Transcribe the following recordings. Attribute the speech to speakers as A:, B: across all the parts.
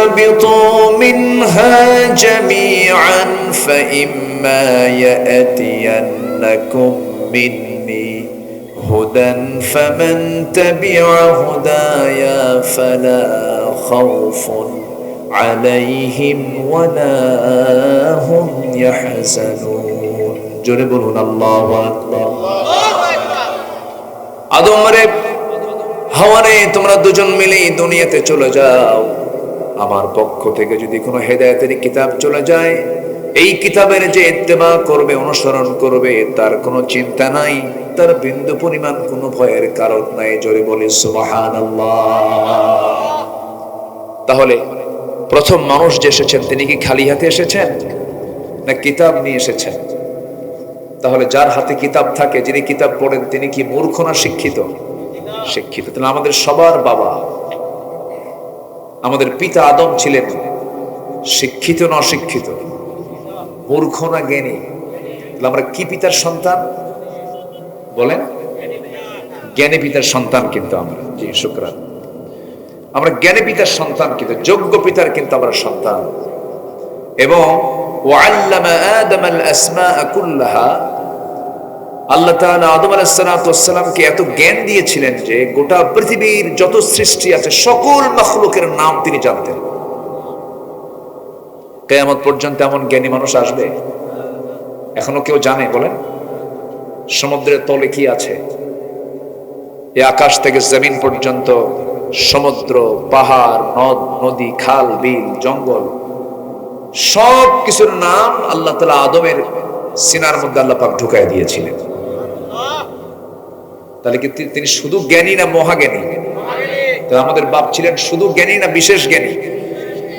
A: فاهبطوا منها جميعا فإما يأتينكم مني هدى فمن تبع هداي فلا خوف عليهم ولا هم يحزنون জোরে বলুন আল্লাহু আকবার। আদম রে হাওয়া রে তোমরা দুজন মিলে দুনিয়াতে চলে যাও, আমার পক্ষ থেকে যদি কোনো হেদায়েতের কিতাব চলে যায় এই কিতাবের যে ইত্তেবা করবে অনুসরণ করবে তার কোনো চিন্তা নাই, তার বিন্দু পরিমাণ কোনো ভয়ের কারণ নাই। জোরে বলি সুবহানাল্লাহ। তাহলে প্রথম মানুষ যে এসেছেন তিনি কি খালি হাতে এসেছেন না কিতাব নিয়ে এসেছেন? তাহলে যার হাতে কিতাব থাকে, যিনি কিতাব পড়েন তিনি কি মূর্খ না শিক্ষিত? শিক্ষিত। তাহলে আমাদের সবার বাবা আমাদের পিতা আদম ছিলেন শিক্ষিত না অশিক্ষিত? মূর্খ না জ্ঞানী? তাহলে আমরা কি পিতার সন্তান বলেন? জ্ঞানী পিতার সন্তান কিন্তু আমরা। জি শুকরান। আমরা জ্ঞানী পিতার সন্তান, কিন্তু যোগ্য পিতার কিন্তু আমরা সন্তান। এবং ওয়াল্লামা আদমাল আসমাআ কুল্লাহা, আল্লাহ তাআলা আদম আলাইহিস সালাতু ওয়াস সালামকে এত জ্ঞান দিয়েছিলেন যে গোটা পৃথিবীর যত সৃষ্টি আছে সকল মাখলুকের নাম তিনি জানতেন। কিয়ামত পর্যন্ত এমন জ্ঞানী মানুষ আসবে? এখনো কেউ জানে বলেন? সমুদ্রের তলে কি আছে? এই আকাশ থেকে জমিন পর্যন্ত সমুদ্র, পাহাড়, নদ নদী, খাল বিল, জঙ্গল সব কিছুর নাম আল্লাহ তাআলা আদমের সিনার মধ্যে আল্লাহ পাক ঢুকায় দিয়েছিলেন। তাহলে কি তিনি শুধু জ্ঞানী না মহাজ্ঞানী? তো আমাদের বাপ ছিলেন শুধু জ্ঞানী না বিশেষ জ্ঞানী?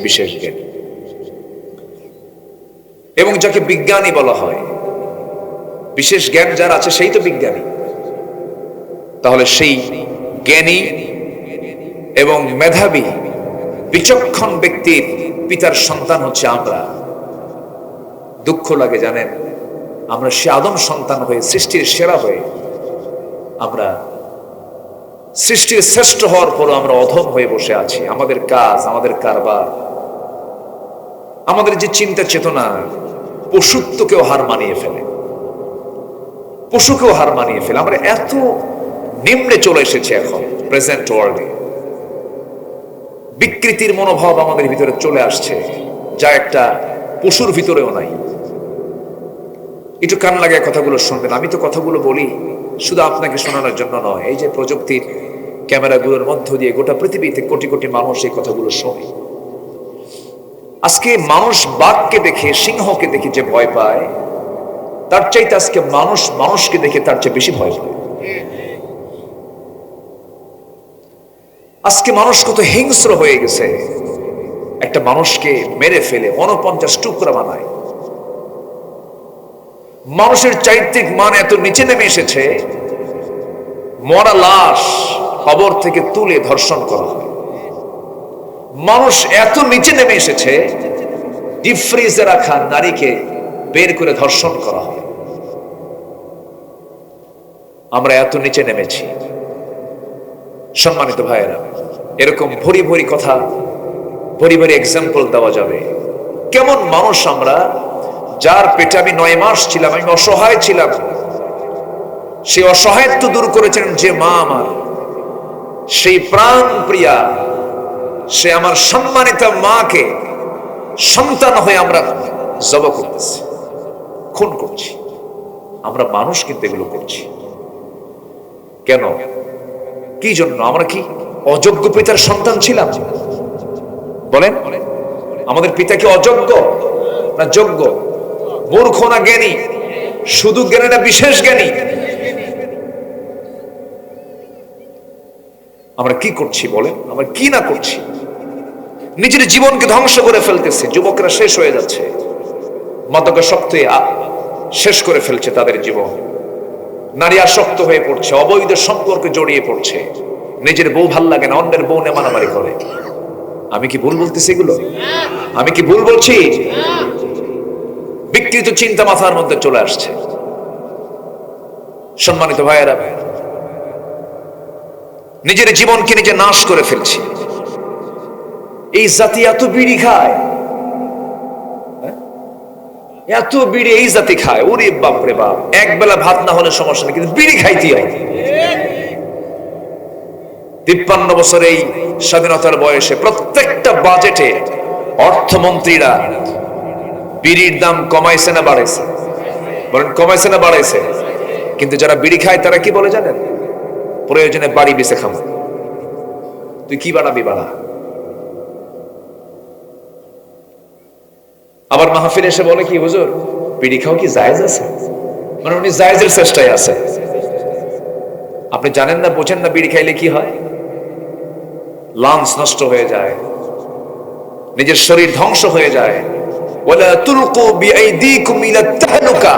A: বিশেষ জ্ঞানী। এবং যাকে বিজ্ঞানী বলা হয়, বিশেষ জ্ঞান যার আছে সেই তো বিজ্ঞানী। তাহলে সেই জ্ঞানী এবং মেধাবী বিচক্ষণ ব্যক্তির পিতার সন্তান হচ্ছে আমরা। দুঃখ লাগে জানেন, আমরা সে আদম সন্তান হয়ে সৃষ্টির সেরা হয়ে আমরা সৃষ্টির শ্রেষ্ঠ হওয়ার পরও আমরা অধম হয়ে বসে আছি। আমাদের কাজ, আমাদের কারবার, আমাদের যে চিন্তা চেতনা পশুত্বকেও হার মানিয়ে ফেলে, পশুকেও হার মানিয়ে ফেলে। আমরা এত নিম্নে চলে এসেছি এখন প্রেজেন্ট ওয়ার্ল্ডে। বিকৃতির মনোভাব আমাদের ভিতরে চলে আসছে, যা একটা পশুর ভিতরেও নাই। একটু কান লাগায় কথাগুলো শুনবেন। আমি তো কথাগুলো বলি শুধু আপনাকে শোনানোর জন্য নয়, এই যে প্রযুক্তির ক্যামেরাগুলোর মধ্য দিয়ে গোটা পৃথিবীতে কোটি কোটি মানুষ এই কথাগুলো শোনে। আজকে মানুষ বাঘকে দেখে, সিংহকে দেখে যে ভয় পায়, তার চাইতে আজকে মানুষ মানুষকে দেখে তার চেয়ে বেশি ভয় পায়। আজকে মানুষ কত হিংস্র হয়ে গেছে, একটা মানুষকে মেরে ফেলে 49 টুকরা বানায়। মানুষের চারিত্রিক মান এত নিচে নেমে এসেছে, মরা লাশ কবর থেকে তুলে ধর্ষণ করা হয়। মানুষ এত নিচে নেমে এসেছে, ডিপ ফ্রিজে রাখা নারীকে বের করে ধর্ষণ করা হয়। আমরা এত নিচে নেমেছি। সম্মানিত ভাইয়েরা, এরকম ভরি ভরি কথা, ভরি ভরি এক্সাম্পল দেওয়া যাবে। কেমন মানুষ আমরা, যার পেটে আমি 9 মাস ছিলাম, আমি অসহায় ছিলাম, সেই অসহায়ত্ব দূর করেছেন যে মা আমার, সেই প্রাণ প্রিয়া, সে আমার সম্মানিত মাকে সন্তান হয়ে আমরা জবাই করতেছি, খুন করছি। আমরা মানুষ কিন্তু এগুলো করছি কেন? কি জন্য? আমরা কি অযোগ্য পিতার সন্তান ছিলাম? বলেন, আমাদের পিতা কি অযোগ্য না যোগ্য? মূর্খ না জ্ঞানী? শুধু জ্ঞানী না বিশেষ জ্ঞানী? আমরা কি করছি বলেন? আমরা কি না করছি? নিজের জীবনকে ধ্বংস করে ফেলতেছে। যুবকরা শেষ হয়ে যাচ্ছে, মাদকাসক্তে শেষ করে ফেলছে তাদের জীবন। নারী আসক্ত হয়ে পড়ছে, অবৈধ সম্পর্কে জড়িয়ে পড়ছে, নিজের বউ ভাল লাগে না, অন্যের বউ নিয়ে মারামারি করে। আমি কি ভুল বলতেছি এগুলো? আমি কি ভুল বলছি? বিকৃত চিন্তা মাথার মধ্যে চলে আসছে। সম্মানিত ভাইয়েরা, নিজের জীবনকে নিজে নাশ করে ফেলছি। এই জাতি এত বিড়ি খায়, এত বিড়ি এই জাতি খায়, ওরে বাপ রে বাপ, এক বেলা ভাত না হলে সমস্যা নেই, কিন্তু বিড়ি খাইতে হয়। 53 বছর এই স্বাধীনতার বয়সে প্রত্যেকটা বাজেটে অর্থমন্ত্রীরা বিড়ির দাম কমাইছে না বাড়াইছে? বলেন কমাইছে না বাড়াইছে? কিন্তু যারা বিড়ি খায় তারা কি বলে জানেন? প্রয়োজনে বাড়ি বেঁচে খাবো। তুই কি বাড়াবি বাড়া। আবার মাহফিল এসে বলে কি, হুজুর বিড়ি খাও কি জায়েজ আছে? মানে উনি জায়েজের চেষ্টায় আছে। আপনি জানেন না, বোঝেন না, বিড়ি খাইলে কি হয়? লাংস নষ্ট হয়ে যায়, নিজের শরীর ধ্বংস হয়ে যায়। ওয়ালা তুলকু বিআইদিকুম ইলা তাহলুকা,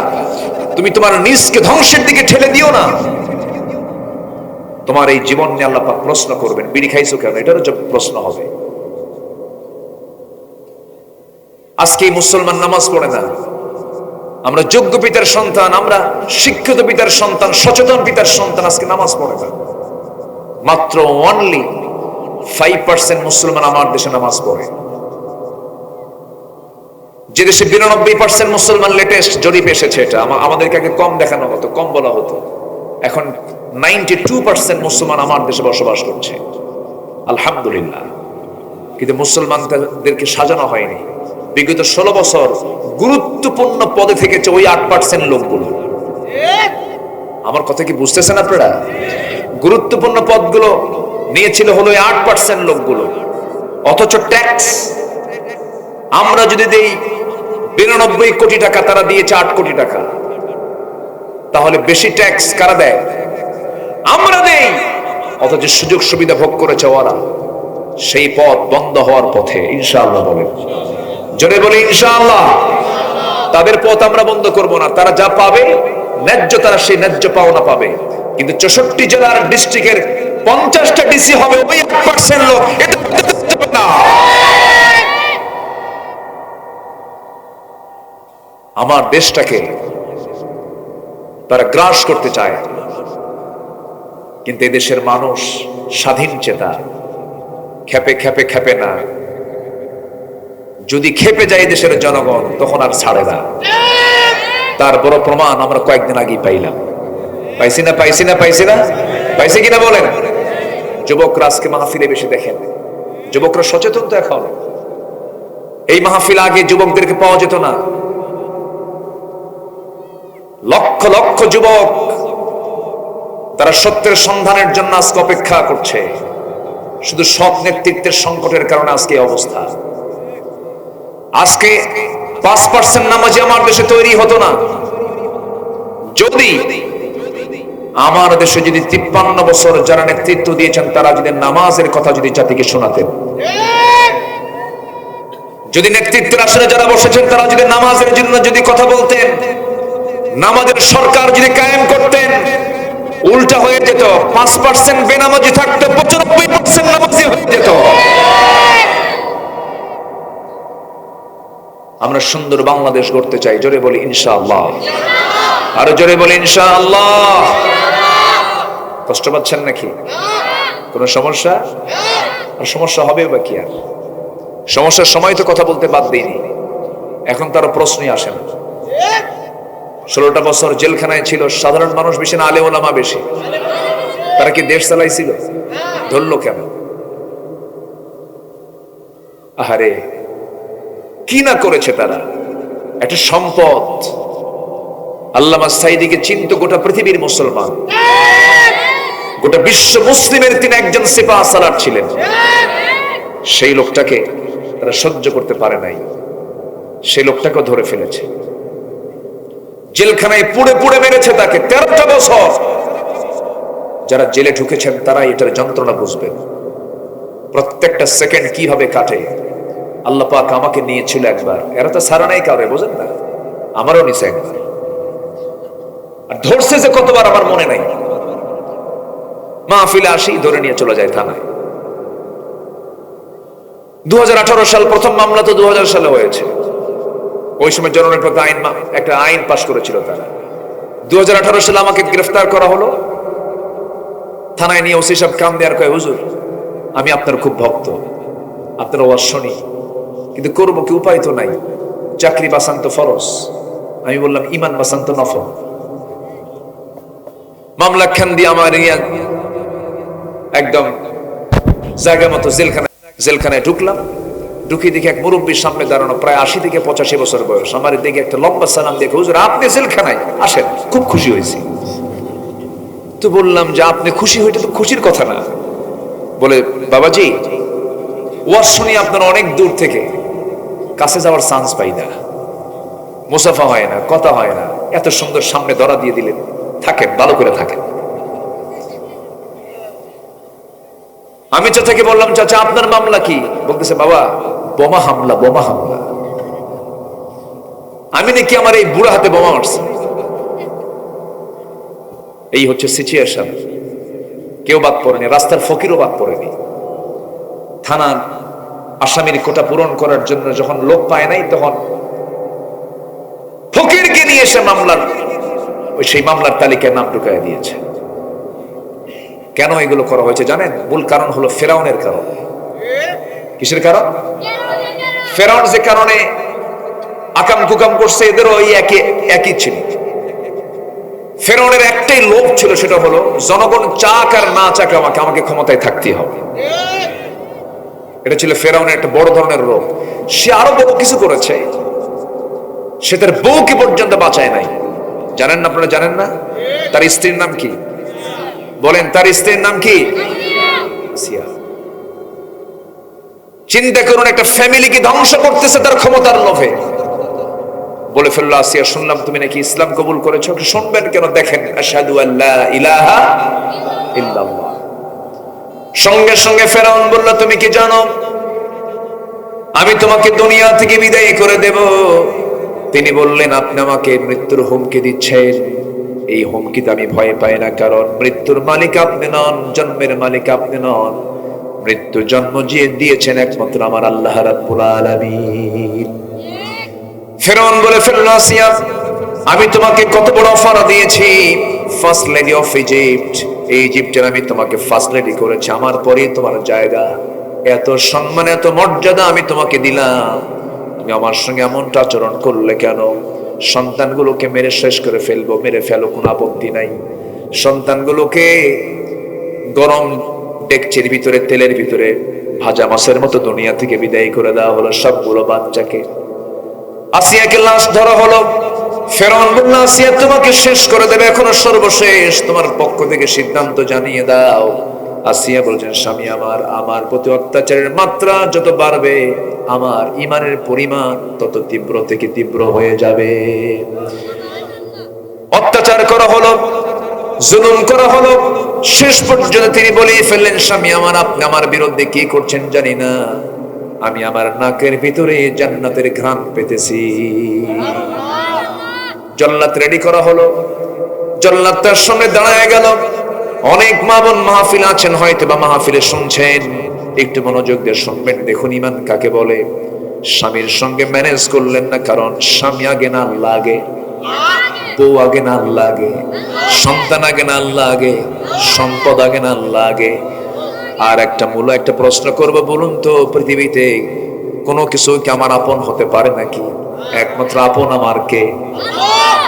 A: তুমি তোমার নিজকে ধ্বংসের দিকে ঠেলে দিও না। তোমার এই জীবন নিয়ে আল্লাহ পাক প্রশ্ন করবেন, বিড়ি খাইছো কেন, এটারও প্রশ্ন হবে। আজকে মুসলমান নামাজ পড়ে না। আমরা যোগ্য পিতার সন্তান, আমরা শিক্ষিত পিতার সন্তান, সচেতন পিতার সন্তান, আজকে নামাজ পড়ে না। মাত্র অনলি 5% মুসলমান আমার দেশে নামাজ পড়ে। যে দেশে 92% মুসলমান, লেটেস্ট জরিপ এসেছে, এটা আমাদেরকে আগে কম দেখানো হতো, কম বলা হতো, এখন 92% মুসলমান আমার দেশে বসবাস করছে, আলহামদুলিল্লাহ। কিন্তু মুসলমানদেরকে সাজানো হয়নি। বিগত 16 বছর গুরুত্বপূর্ণ পদে থেকেছে ওই 8% লোকগুলো। আমার কথা কি বুঝতেছেন আপনারা? গুরুত্বপূর্ণ পদগুলো নিয়েছিল হলো 8% লোকগুলো। অথচ ট্যাক্স আমরা যদি দেই 92 কোটি টাকা, তারা দিয়েছে 8 কোটি টাকা, তাহলে বেশি ট্যাক্স কারা দেয়? আমরা দেই। অথচ সুযোগ সুবিধা ভোগ করেছে ওরা। সেই পথ বন্ধ হওয়ার পথে, ইনশাআল্লাহ বলেন, জোরে বলে ইনশাআল্লাহ। তাদের পথ আমরা বন্ধ করব না। তারা যা পাবে ন্যায্য, তারা সেই ন্যায্য পাওনা পাবে। কিন্তু 64 জেলার ডিস্ট্রিক্টের 50টা ডিসি হবে ওই 8% লোক। এটা না, আমার দেশটাকে তারা গ্রাস করতে চায়। কিন্তু এদেশের মানুষ স্বাধীন চেতা, খেপে খেপে খেপে না। যদি খেপে যায় দেশের জনগণ, তখন আর ছাড়ে না। তার বড় প্রমাণ আমরা কয়েকদিন আগেই পাইলাম। পাইছি না পাইছি না পাইছি না পাইছি কিনা বলেন? যুবকরা আজকে মাহফিলে বেশি দেখেন, যুবকরা সচেতন তো এখন। এই মাহফিল আগে যুবকদেরকে পাওয়া যেত না। লক্ষ লক্ষ যুবক তারা সত্যের সন্ধানের জন্য আজকে অপেক্ষা করছে। শুধু সৎ নেতৃত্বের সংকটের কারণে আজকে এই অবস্থা। আজকে 5% নামাজি আমার দেশে তৈরি হতো না যদি আমার দেশে যদি 53 বছর যারা নেতৃত্ব দিয়েছেন তারা যদি নামাজের কথা যদি জাতিকে শোনাতেন, যদি নেতৃত্বের আসনে যারা বসেছেন তারা যদি নামাজের জন্য যদি কথা বলতেন, নামাজের সরকার যদি কায়েম করতেন, উল্টা হয়ে যেত। 5% বেনামাজি থাকতে 95% নামাজি হয়ে যেত। আমরা সুন্দর বাংলাদেশ গড়তে চাই, জোরে বলি ইনশাআল্লাহ। আরো জোরে বলি ইনশাআল্লাহ। কষ্ট পাচ্ছেন নাকি? কোন সমস্যা? আর সমস্যা হবে বা কি? আর সমস্যার সময় তো কথা বলতে বাদ দিইনি, এখন তার প্রশ্নই আসে না। 16টা বছর জেলখানায় ছিল, সাধারণ মানুষ বেশি না আলেম ওলামা বেশি। তারা কি দেশ চালাইছিল? ধরলো কেন? আহারে কি না করেছে তারা। একটা সম্পদ। আল্লামা সাইদিকে চিন্তা গোটা পৃথিবীর মুসলমান, গোটা বিশ্ব মুসলিমের তিনি একজন সিপাহ সালার ছিলেন। সেই লোকটাকে তারা সহ্য করতে পারে নাই, সেই লোকটাকে ধরে ফেলেছে, জেলখানায় পুড়ে পুড়ে মেরেছে তাকে 13টা বছর। যারা জেলে ঢুকেছেন তারা এটার যন্ত্রণা বুঝবেন। প্রত্যেকটা সেকেন্ড কিভাবে কাটে। আল্লাহ পাক আমাকে নিয়েছিল একবার, এরা তো সারা নাই কাউরে, বোঝেন না? আমারও নিছে একবার, আর ধরছে যে কতবার আমার মনে নাই। মাহফিলে আসি, ধরে নিয়ে চলে যায় থানায়। 2018 সাল প্রথম মামলা তো 2000 সালে হয়েছে। ওই সময় জননিরাপত্তা আইন, একটা আইন পাশ করেছিল তারা। 2018 সালে আমাকে গ্রেফতার করা হলো। থানায় নিয়ে ওসি সাহেব কান দেয়ার কয়, হুজুর আমি আপনার খুব ভক্ত, আপনার ওয়াজ শুনি, কিন্তু করবো কি, উপায় তো নাই। চাকরি বাঁচান তো ফরজ, আমি বললাম ইমান বাঁচান তো নফল। মামলা খান দিয়ে আমার একদম জায়গা মতো জেলখানায় ঢুকলাম। ঢুকিয়ে দেখি এক মুরব্বীর সামনে দাঁড়ানো, প্রায় 80 থেকে 85 বছর বয়স। আমার দিকে একটা লম্বা সালাম দেখে, হুজুর আপনি জেলখানায় আসেন, খুব খুশি হয়েছি। তো বললাম যে আপনি খুশি হইতে তো খুশির কথা না। বলে বাবাজি, ওয়াজ শুনি আপনার অনেক দূর থেকে, কাছে যাওয়ার চান্স পাই না, মুসাফা হয় না, কথা হয় না, এত সুন্দর সামনে ধরা দিয়ে দিলেন, থাকেন, ভালো করে থাকেন। আমি চাচাকে বললাম, চাচা আপনার মামলা কি? বলতেছে বাবা বোমা হামলা, বোমা হামলা। আমি নাকি আমার এই বুড়া হাতে বোমা মারছে। এই হচ্ছে সিচুয়েশন। কেউ বাদ পড়েনি, রাস্তার ফকিরও বাদ পড়েনি। থানার আসামির কোটা পূরণ করার জন্য যখন লোক পায় নাই, তখন ফকিরকে নিয়ে এসে সেই মামলার তালিকায় নাম ঢুকায় দিয়েছে। কেন এগুলো করা হয়েছে জানেন? মূল কারণ হলো ফেরাউনের কারণ। কিসের কারণ? ফেরাউন যে কারণে আকাম কুকাম করছে, এদেরও ওই একই ছিল। ফেরাউনের একটাই লোভ ছিল, সেটা হলো জনগণ চাক আর না চাক আমাকে ক্ষমতায় থাকতে হবে। এটা ছিল ফেরাউনের একটা বড় ধরনের রোগ। সে আরো বড় কিছু করেছে, সে তার বউকে পর্যন্ত বাঁচায় নাই। জানেন না? আপনারা জানেন না তার স্ত্রীর নাম কি? বলেন, তার স্ত্রীর নাম কি? আসিয়া। চিন্তা করুন, একটা ফ্যামিলিকে ধ্বংস করতেছে তার ক্ষমতার লোভে। বলে ফেললো, আসিয়া শুনলাম তুমি নাকি ইসলাম কবুল করেছো। শুনবেন কেন? দেখেন, আশহাদু আল্লা ইলাহা ইল্লাল্লাহ। সঙ্গে সঙ্গে ফেরাউন বলল, তুমি কি জানো আমি তোমাকে দুনিয়া থেকে বিদায় করে দেব? তিনি বললেন, আপনি আমাকে মৃত্যুর হুমকি দিচ্ছেন। এই হুমকিতে আমি ভয় পাই না, কারণ মৃত্যুর মালিক আপনি নন, জন্মের মালিক আপনি নন। মৃত্যু জন্ম দিয়েছেন একমাত্র আমার আল্লাহ রাব্বুল আলামিন। ফেরাউন বলে ফেলল, আসিয়া আমি তোমাকে কত বড় অফার দিয়েছি, ফার্স্ট লেডি অফ ইজিপ্ট। এই ইজিপ্টের আমি তোমাকে ফার্স্ট লেডি করেছি, আমার পরেই তোমার জায়গা। এত সম্মান, এত মর্যাদা আমি তোমাকে দিলাম, তুমি আমার সঙ্গে এমনটা আচরণ করলে কেন? সন্তানগুলোকে মেরে শেষ করে ফেলবো, মেরে ফেলো, কোনো আপত্তি নাই। সন্তানগুলোকে গরম ডেকচির ভিতরে, তেলের ভিতরে ভাজা মাছের মতো দুনিয়া থেকে বিদায় করে দেওয়া হলো, সবগুলো বাচ্চাকে। আসিয়াকে লাশ ধরা হলো। ফেরাউন বলল, আসিয়া তোমাকে শেষ করে দেবে, এখনো সর্বশেষ, তোমার পক্ষ থেকে সিদ্ধান্ত জানিয়ে দাও। আসিয়া বলছেন, স্বামী আমার প্রতি অত্যাচারের মাত্রা যত বাড়বে, আমার ইমানের পরিমাণ তত তীব্র থেকে তীব্র হয়ে যাবে। অত্যাচার করা হলো, জুলুম করা হলো, শেষ পর্যন্ত তিনি বলে ফেললেন, স্বামী আপনি আমার বিরুদ্ধে কি করছেন জানি না, আমি আমার নাকের ভিতরে জান্নাতের ঘ্রাণ পেতেছি। জল্লাদ রেডি করা হলো, জল্লাদ তার সামনে দাঁড়ায় গেল। অনেক মা বোন মাহফিল আছেন, হয়তো বা মাহফিলে শুনছেন, একটু মনোযোগ দিয়ে শুনবেন। দেখুন ইমান কাকে বলে। স্বামীর সঙ্গে ম্যানেজ করলেন না, কারণ স্বামী আগে না আল্লাহ আগে, বউ আগে না আল্লাহ আগে, সন্তান আগে না আল্লাহ আগে, সম্পদ আগে না আল্লাহ আগে। আর একটা প্রশ্ন করব, বলুন তো, পৃথিবীতে কোনো কিছু কি আমার আপন হতে পারে নাকি? একমাত্র আপন আমার কে?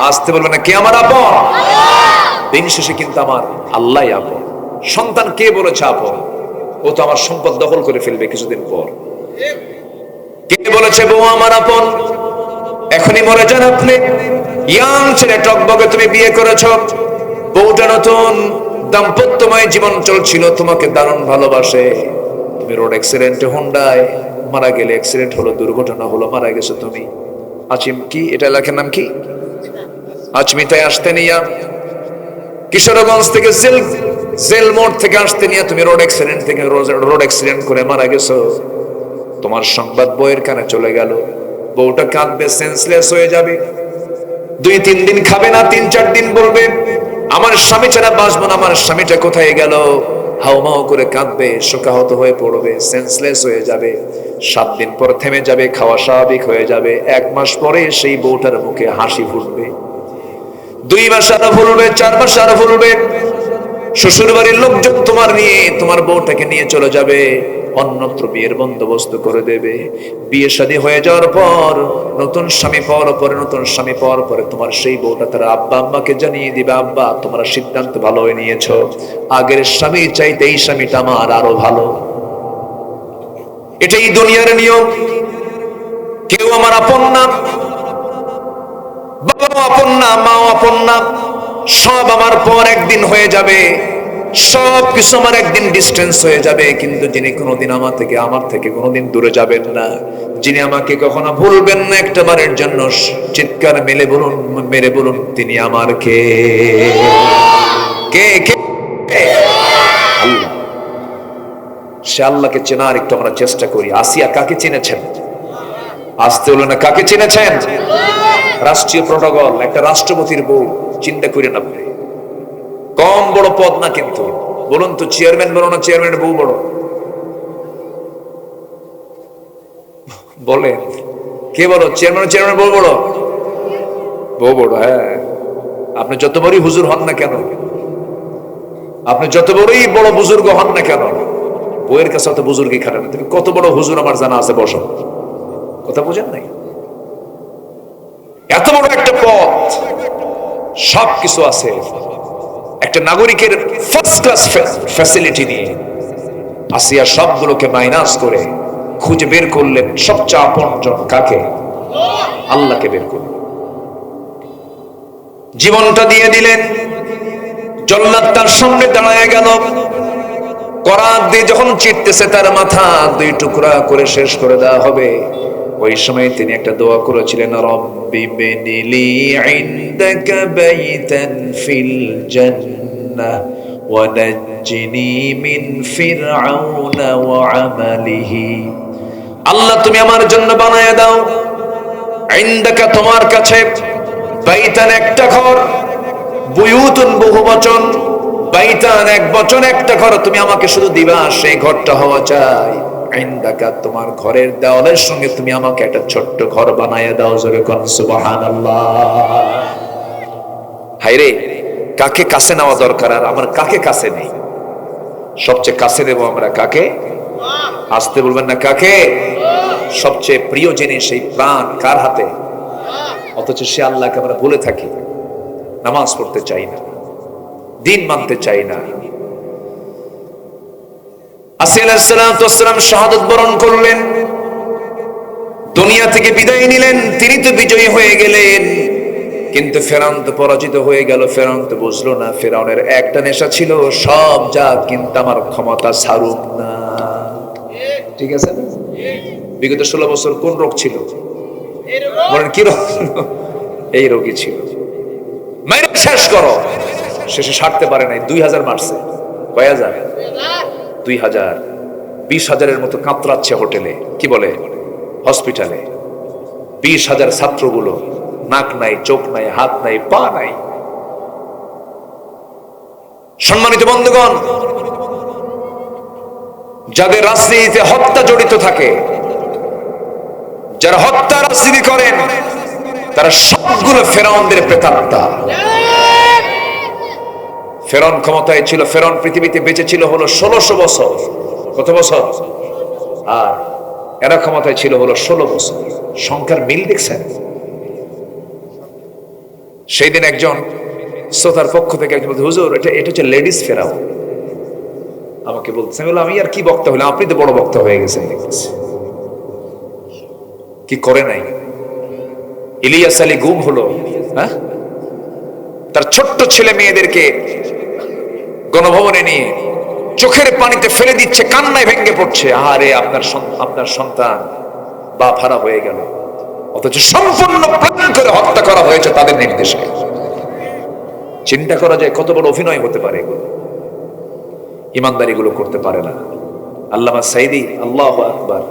A: আসতে বলবে না, কে আমার আপন? দিন শেষে কিন্তু আমার আল্লাহ আপন। সন্তান কে বলেছে আপন? ও তো আমার সম্পদ দখল করে ফেলবে কিছুদিন পর। কে বলেছে বউ আমার আপন? এখনই মরে যান আপনি। ইয়াং ছেলে, টকবগে তুমি বিয়ে করেছ, বউটা নতুন, দাম্পত্যময় জীবন চলছিল, তোমাকে দারুণ ভালোবাসে। তুমি রোড অ্যাক্সিডেন্টে হোন্ডায় মারা গেলে, অ্যাক্সিডেন্ট হলো, দুর্ঘটনা হলো, মারা গেছো তুমি। কি এটা এলাকার নাম কি? আচমিতায় আসতে নিয়া, কিশোরগঞ্জ থেকে জেল মোড় থেকে আসতে নিয়ে তুমি রোড অ্যাক্সিডেন্ট করে মারা গেছো। তোমার সংবাদ বউয়ের কানে চলে গেল। বউটা কাঁদবে, সেন্সলেস হয়ে যাবে। 2-3 দিন খাবে না, 3-4 দিন বলবে আমার স্বামী ছাড়া বাঁচবো না, আমার স্বামীটা কোথায় গেল? হাউমাউ করে কাঁদবে, শোকাহত হয়ে পড়বে, সেন্সলেস হয়ে যাবে। 7 দিন পর থেমে যাবে, খাওয়া স্বাভাবিক হয়ে যাবে। 1 মাস পরে সেই বউটার মুখে হাসি ফুটবে। 2 মাস আরো ফুলবে, 4 মাস আরো ফুলবে। শ্বশুর বাড়ির লোকজন তোমার বউটাকে নিয়ে চলে যাবে। অন্যত্র বিয়ের বন্দোবস্ত করে দেবে। বিয়ে শাদী হয়ে যাওয়ার পর নতুন স্বামী পাওয়ার পরে তোমার সেই বউটা তার আব্বা আম্মাকে জানিয়ে দিবে, আব্বা তোমরা সিদ্ধান্ত ভালো হয়ে নিয়েছো, আগের স্বামী চাইতে এই স্বামীটা আমার আরো ভালো। এটাই দুনিয়ার নিয়ম। কেউ আমার আপন না, বাবাও আপন না, মাও আপন না, সব আমার পর একদিন হয়ে যাবে, সব কিছু আমার একদিন ডিস্টেন্স হয়ে যাবে, কিন্তু যিনি কোনোদিন আমার থেকে কোনোদিন দূরে যাবেন না, যিনি আমাকে কখনো ভুলবেন না, একটা বারের জন্য চিৎকার মেরে বলুন তিনি আমার কে? কে কে? আল্লাহ। সে আল্লাহকে চেনার একটু আমরা চেষ্টা করি। আসিয়া কাকে চিনেছেন? আসতে হলো না, কাকে চিনেছেন? রাষ্ট্রীয় প্রোটোকল, একটা রাষ্ট্রপতির বউ। চিন্তা করেন আপনি, কম বড় পদ না কিন্তু। বলুন তো, চেয়ারম্যান বড় না চেয়ারম্যানের বউ বড়? বলেন, কে বড়? চেয়ারম্যানের বউ বড়? বউ বড়, হ্যাঁ। আপনি যত বড়ই হুজুর হন না কেন, আপনি যত বড়ই বড় বুজুর্গ হন না কেন, বউয়ের কাছে অত বুজুর্গি খাটে না। তুমি কত বড় হুজুর আমার জানা আছে, বসো। কথা বুঝেন নাই? এত বড় একটা পদ, সবকিছু আছে, একটা নাগরিকের ফার্স্ট ক্লাস ফ্যাসিলিটি নিয়ে আসিয়া সবগুলোকে মাইনাস করে খুঁজে বের করলেন সবচেয়ে আপনজন কাকে? আল্লাহকে বের করলেন, জীবনটা দিয়ে দিলেন। জল্লাদ তার সামনে দাঁড়ায় গেল, করাত দিয়ে যখন চিরতেছে তার মাথা দুই টুকরা করে শেষ করে দেওয়া হবে, ওই সময় তিনি একটা দোয়া করেছিলেন, রব্বি বিনিলি ইনদাকা বাইতান ফিল জান্নাহ ওয়া নাজ্জিনি মিন ফিরআউনা ওয়া আমালিহি। আল্লাহ তুমি আমার জন্য বানায় দাও, ইনদাকা তোমার কাছে, বাইতান একটা ঘর, বুয়ুতুন বহুবচন, বাইতান এক বচন, একটা ঘর তুমি আমাকে শুধু দিবা, সেই ঘরটা হওয়া চাই ইনদাকা, তোমার ঘরের দেওয়ালের সঙ্গে তুমি আমাকে একটা ছোট্ট ঘর বানায় দাও। জোরে কোন সুবহানাল্লাহ। হায়রে, কাকে কাছে নেওয়া দরকার, আর আমার কাকে কাছে নেই? সবচেয়ে কাছে দেব আমরা কাকে? আসতে বলবেন না, কাকে? সবচেয়ে প্রিয় জিনিস, এই প্রাণ কার হাতে? অথচ সে আল্লাহকে আমরা ভুলে থাকি, নামাজ পড়তে চাই না, দিন মানতে চাই না। আসিয়া আলাইহিস সালাম শাহাদাত বরণ করলেন, দুনিয়া থেকে বিদায় নিলেন, তিনি তো বিজয়ী হয়ে গেলেন, কিন্তু ফেরাউন তো পরাজিত হয়ে গেল। ফেরাউন তো বুঝলো না, ফেরাউনের একটা নেশা ছিল, সব যা কিন্তু আমার ক্ষমতা ছাড়ুক না। ঠিক আছে না? বিগত 16 বছর কোন রোগ ছিল? বলেন কি রোগ? এই রোগই ছিল। মেরে শেষ করো। শেষে সারতে পারে নাই, 2000 মারছে। কয় হাজার? 2000। 20,000-এর মতো কাতরাচ্ছে হোটেলে, কি বলে হসপিটালে। 20,000 ছাত্রগুলো, নাক নাই, চোখ নাই, হাত নাই, পা নাই। সম্মানিত বন্ধুগণ, যাদের রাজনীতিতে হত্যা জড়িত থাকে, যারা হত্যা রাজনীতি করেন, তারা সবগুলো ফেরাউনদের প্রেতাত্মা। ফেরাউন ক্ষমতায় ছিল, ফেরাউন পৃথিবীতে বেঁচে ছিল হলো 1600 বছর। কত বছর? আর এরা ক্ষমতায় ছিল হলো 16 বছর। সংখ্যার মিল দেখছেন? সেই দিন একজন শ্রোতার পক্ষ থেকে একজন বলছে, হুজুর এটা হচ্ছে লেডিস ফেরাউন। আমাকে বলতেছে, আমি আর কি বক্তা হলাম, আপনি তো বড় বক্তা হয়ে গেছেন দেখতেছি। কি করে নাই? ইলিয়াস আলী গুম হলো, হ্যাঁ, তার ছোট্ট ছেলে মেয়েদেরকে গণভবনে নিয়ে চোখের পানিতে ফেলে দিচ্ছে, কান্নায় ভেঙে পড়ছে, আরে আপনার সন্তান বাপ হারা হয়ে গেল, অথচ সম্পূর্ণ প্ল্যান করে হত্যা করা হয়েছে তাদের নির্দেশে। চিন্তা করা যায় কত বড় অভিনয় হতে পারে এগুলো। ইমানদারি গুলো করতে পারে না। আল্লামা সাইদি, আল্লাহু আকবার,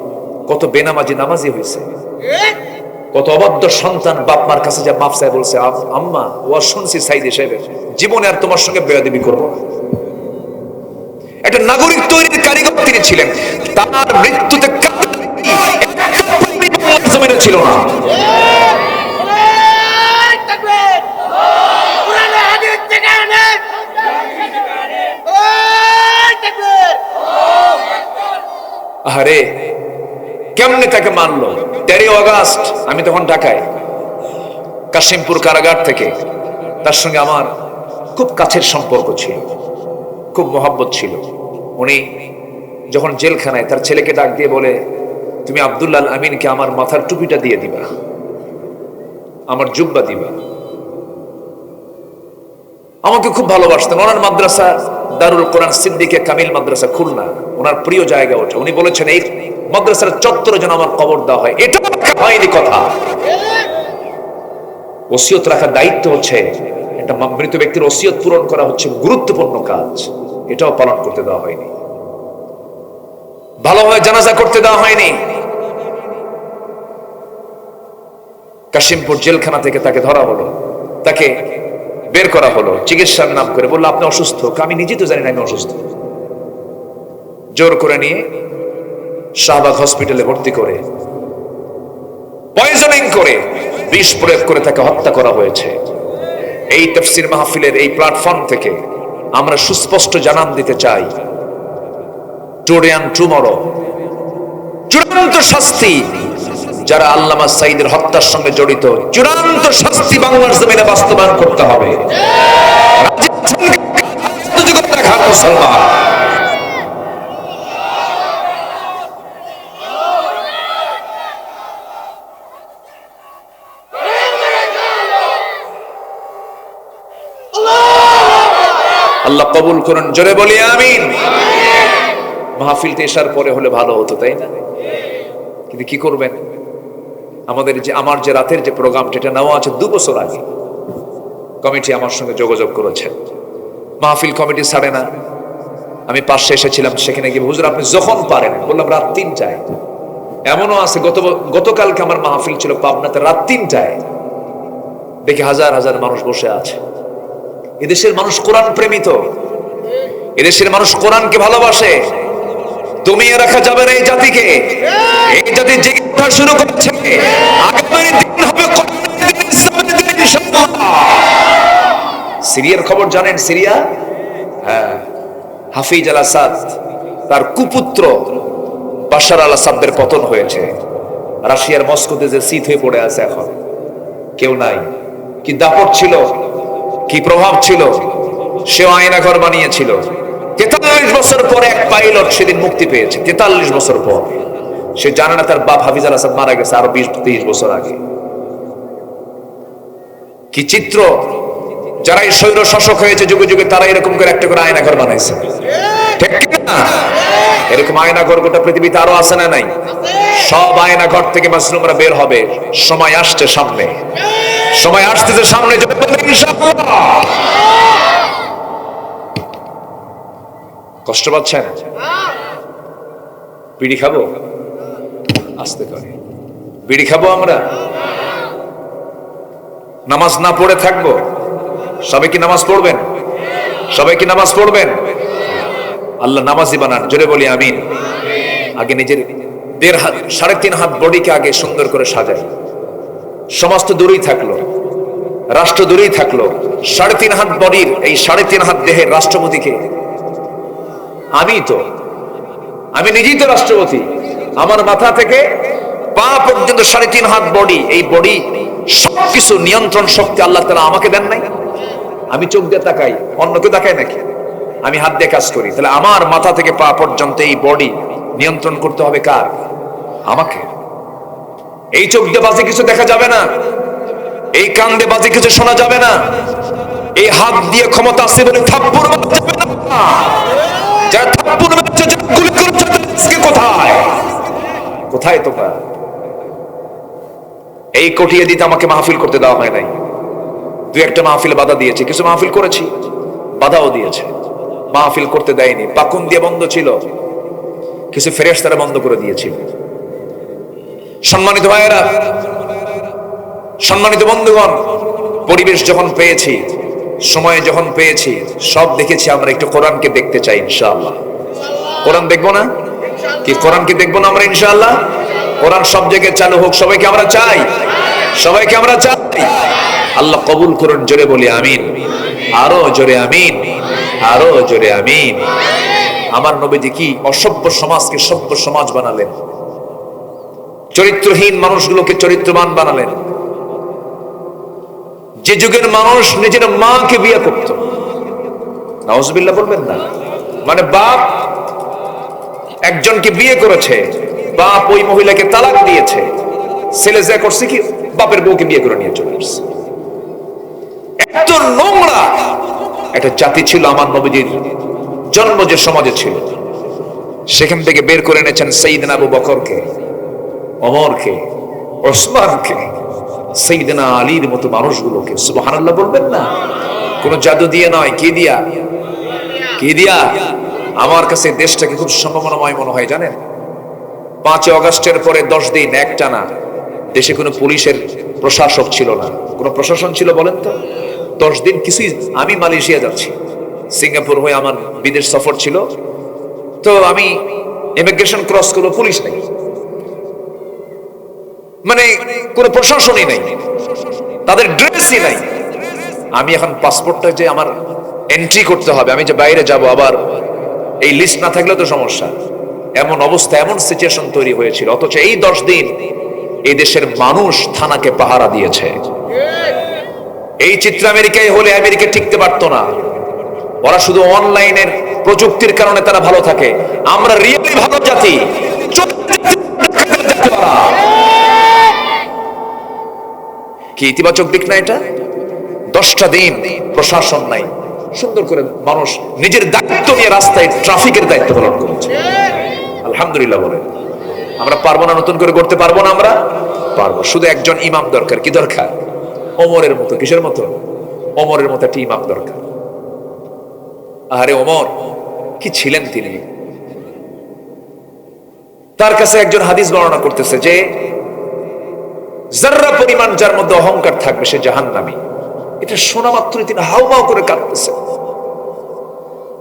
A: কত বেনামাজি নামাজি হয়েছে, কত অবাধ্য সন্তান বাপ মার কাছে যা মাফ চায়, বলছে আম্মা ও শুনছি সাইদি সাহেবের জীবনে আর তোমার সঙ্গে বেয়াদবি করবো না। একটা নাগরিক তৈরির কারিগর তিনি ছিলেন, তার মৃত্যুতে জমিনে ছিল না। আরে কেমনে তাকে মারলো? 13 আগস্ট আমি তখন ঢাকায়, কাশিমপুর কারাগার থেকে তার সঙ্গে আমার খুব কাছের সম্পর্ক ছিল, খুব মহব্বত ছিল। উনি যখন জেলখানায়, তার ছেলেকে ডাক দিয়ে বলে, তুমি আব্দুল্লাহ আল আমিনকে আমার মাথার টুপিটা দিয়ে দিবা, আমার জুব্বা দিবা। আমাকে খুব ভালোবাসতেন। ওনার মাদ্রাসা দারুল কোরআন সিদ্দিকে কামিল মাদ্রাসা খুলনা, ওনার প্রিয় জায়গা ওঠে। উনি বলেছেন এই মাদ্রাসার চত্বরে যেন আমার কবর দেওয়া হয়। এটা হয়নি কথা। ওসিয়ত রাখার দায়িত্ব হচ্ছে, একটা মৃত ব্যক্তির ওসিয়ত পূরণ করা হচ্ছে গুরুত্বপূর্ণ কাজ, এটাও পালন করতে দেওয়া হয়নি। ভালোভাবে জানাজা করতে দেওয়া হয়নি। কাশিমপুর জেলখানা থেকে তাকে ধরা হলো, তাকে বের করা হলো, চিকিৎসার নাম করে বললো আপনি অসুস্থ। আমি নিজে তো জানি না আমি অসুস্থ। জোর করে নিয়ে শাহবাগ হসপিটালে ভর্তি করে পয়জনিং করে, বিষ প্রয়োগ করে তাকে হত্যা করা হয়েছে। এই তাফসীর মাহফিলের এই প্ল্যাটফর্ম থেকে আমরা সুস্পষ্ট জানান দিতে চাই, টুডে এন্ড টুমরো চূড়ান্ত শাস্তি যারা আল্লামা সাঈদের হত্যার সঙ্গে জড়িত, চূড়ান্ত শাস্তি বাংলার জমিনে বাস্তবায়ন করতে হবে। মুসলমান আল্লাহ কবুল করুন, জোরে বলি আমিন। মাহফিলতে এসার পরে হলে ভালো হতো, তাই না? কিন্তু কি করবেন, আমার যে রাতের যে প্রোগ্রামটা, এটা নেওয়া আছে 2 বছর আগে। কমিটি আমার সঙ্গে যোগাযোগ করেছেন, মাহফিল কমিটি ছাড়ে না। আমি পাশে এসেছিলাম, সেখানে গিয়ে হুজুর আপনি যখন পারেন, বললাম রাত 3টায়। এমনও আছে গতকালকে আমার মাহফিল ছিল পাবনাতে, রাত 3টায় দেখি হাজার হাজার মানুষ বসে আছে। এদেশের মানুষ কোরআন প্রেমিত, এদেশের মানুষ কোরআনকে ভালোবাসে। দমিয়ে রাখা যাবে না এই জাতিকে। এই জাতি জেগে ওঠা শুরু করেছে, আগামী দিন হবে ইনশাআল্লাহ। সিরিয়ার খবর জানেন? সিরিয়া, হ্যাঁ, হাফিজ আল আসাদ তার কুপুত্র বাশার আল আসাদের পতন হয়েছে। রাশিয়ার মস্কোতে যে শীত হয়ে পড়ে আছে, এখন কেউ নাই। কি দাপট ছিল, কি প্রভাব ছিল। সেও আয়নাঘর বানিয়েছিল। 43 বছর পরে এক পাইলট সেদিন মুক্তি পেয়েছে। 43 বছর পর। সে জানে না তার বাপ হাফিজ আল আসাদ মারা গেছে আরো 20-23 বছর আগে। কি চিত্র! যারা এই স্বৈর শাসক হয়েছে যুগে যুগে, তারা এরকম করে একটা করে আয়নাঘর বানাইছে, ঠিক না? এরকম আয়নাঘর গোটা পৃথিবীতে আরো আছে না নাই? সব আয়নাঘর থেকে মাসলুমরা বের হবে। সময় আসছে সামনে, সময় আসতেছে সামনে, ইনশাআল্লাহ। কষ্ট পাচ্ছেন? বিড়ি খাবো? আস্তে করে বিড়ি খাবো আমরা? নামাজ না পড়ে থাকবো? সবাই কি নামাজ পড়বেন? সবাই কি নামাজ পড়বেন? আল্লাহ নামাজি বানান, জোরে বলি আমিন। আগে নিজের 1.5 হাত 3.5 হাত বডিকে আগে সুন্দর করে সাজাই। সমাজ তো দূরেই থাকলো, রাষ্ট্র দূরেই থাকলো। 3.5 হাত বডির, এই 3.5 হাত দেহের রাষ্ট্রপতিকে আমি নিজেই তো রাষ্ট্রপতি। আমার মাথা থেকে পা পর্যন্ত 3.5 হাত বডি, এই বডি সবকিছু নিয়ন্ত্রণ শক্তি আল্লাহ তাআলা আমাকে দেন নাই? আমি চোখ দিয়ে তাকাই, অন্য কেউ তাকায় নাকি? আমি হাত দিয়ে কাজ করি। তাহলে আমার মাথা থেকে পা পর্যন্ত এই বডি নিয়ন্ত্রণ করতে হবে কার? আমাকে। এই চোখ দিয়ে বাজে কিছু দেখা যাবে না, এই কান দিয়ে বাজে কিছু শোনা যাবে না, এই হাত দিয়ে ক্ষমতা আছে বলে থাপ্পড় মারা যাবে না। যারা থাপ্পড় মারছে, যারা গুলি করছে, কোথায় কোথায় তোমরা? এই কটিয়ে দিতে আমাকে মাহফিল করতে দেওয়া হয় নাই। 2-1টা মাহফিলে বাধা দিয়েছে, কিছু মাহফিল করেছি, বাধাও দিয়েছে, মাহফিল করতে দেয়নি। পাকুন দিয়ে বন্ধ ছিল, কিছু ফেরেশতারা বন্ধ করে দিয়েছিল। সম্মানিত ভাইয়েরা, সম্মানিত বন্ধুগণ, পরিবেশ যখন পেয়েছি, সময় যখন পেয়েছি, সব দেখেছি। আমরা একটু কোরআনকে দেখতে চাই ইনশাআল্লাহ। কোরআন দেখবো না? কি কোরআনকে দেখবো না আমরা ইনশাআল্লাহ? কোরআন সব জায়গায় চালু হোক, সবাইকে আমরা চাই, সবাইকে আমরা চাই। আল্লাহ কবুল করুন, জোরে বলি আমিন। আরো জোরে আমিন, আরো জোরে আমিন। আমার নবীজি কি অসভ্য সমাজকে সভ্য সমাজ বানালেন, চরিত্রহীন মানুষগুলোকে চরিত্রবান বানালেন। যে যুগের মানুষ নিজের মাকে বিয়ে করত, নাউজুবিল্লাহ বলবেন না, মানে বাপ একজনকে বিয়ে করেছে, বাপ ওই মহিলাকে তালাক দিয়েছে, ছেলে যা করছে কি বাপের বউকে বিয়ে করে নিয়ে চলে আসছে। এত নোংরা একটা জাতি ছিল আমার নবীজির জন্ম যে সমাজে ছিল। সেখান থেকে বের করে এনেছেন সাইয়েদনা আবু বকরকে, ওমরকে, ওসমানকে, সাইয়েদনা আলীর মতো মানুষগুলোকে। সুবহানাল্লাহ বলবেন না? কোন জাদু দিয়ে নয়, কি দিয়া? কি দিয়া? আমার কাছে দেশটাকে খুব সম্ভাবনাময় মনে হয় জানেন। 5 আগস্টের পরে 10 দিন একটানা দেশে কোনো পুলিশের প্রশাসক ছিল না। কোন প্রশাসন ছিল বলেন তো? 10 দিন কিছুই। আমি মালয়েশিয়া যাচ্ছি, সিঙ্গাপুর হয়ে আমার বিদেশ সফর ছিল, তো আমি ইমিগ্রেশন ক্রস করলো, পুলিশ নেই, মানে কোন প্রশাসনই নেই, তাদের ড্রেসই নাই। আমি এখন পাসপোর্টটা যে আমার এন্ট্রি করতে হবে, আমি যে বাইরে যাব, আবার এই লিস্ট না থাকলে তো সমস্যা। এমন অবস্থা, এমন সিচুয়েশন তৈরি হয়েছিল। অথচ এই 10 দিন এই দেশের মানুষ থানাকে পাহারা দিয়েছে। এই চিত্র আমেরিকায় হলে আমেরিকা টিকতে পারতো না। ওরা শুধু অনলাইনের প্রযুক্তির কারণে তারা ভালো থাকে, আমরা রিয়েলি ভালো জাতি। কি ইতিবাচক দিক না এটা? 10টা দিন প্রশাসন নাই, সুন্দর করে মানুষ নিজের দায়িত্ব নিয়ে রাস্তায় ট্রাফিকের দায়িত্ব পালন করেছে। আলহামদুলিল্লাহ বলে। আমরা পারবো না নতুন করে করতে পারবো না? আমরা পারবো। শুধু একজন ইমাম দরকার। কি দরকার? ওমরের মতো। কিসের মতো? ওমরের মতো একটা ইমাম দরকার। আরে ওমর কি ছিলেন তিনি! তার কাছে একজন হাদিস বর্ণনা করতেছে যে যাররা পরিমাণ যার মধ্যে অহংকার থাকবে সে জাহান্নামী। এটা শোনা মাত্রই তিনি হাউমাউ করে কাঁদতেছে।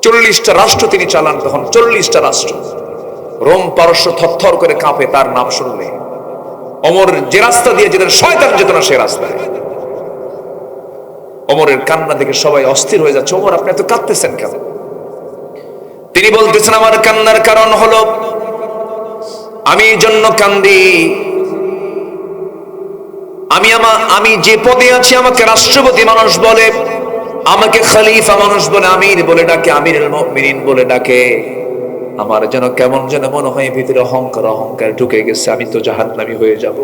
A: 40টা রাষ্ট্র তিনি চালান তখন, 40টা রাষ্ট্র। রোম পারস্য থরথর করে কাঁপে তার নাম শুনলে। ওমর যে রাস্তা দিয়ে যেতেন শয়তান যেত না সে রাস্তায়। ওমরের কান্না দেখে সবাই অস্থির হয়ে যাচ্ছে। ওমর আপনি এত কাঁদতেছেন কেন? তিনি বলতেছেন আমার কান্নার কারণ হলো আমি এই জন্য কান্দি, আমি যে পদে আছি আমাকে রাষ্ট্রপতি মানুষ বলে, আমাকে খলিফা মানুষ বলে, আমির বলে ডাকে, আমিরুল মুমিনিন বলে ডাকে। আমার যেন কেমন যেন মনে হয় ভিতরে অহংকার ঢুকে গেছে, আমি তো জাহান্নামী হয়ে যাব।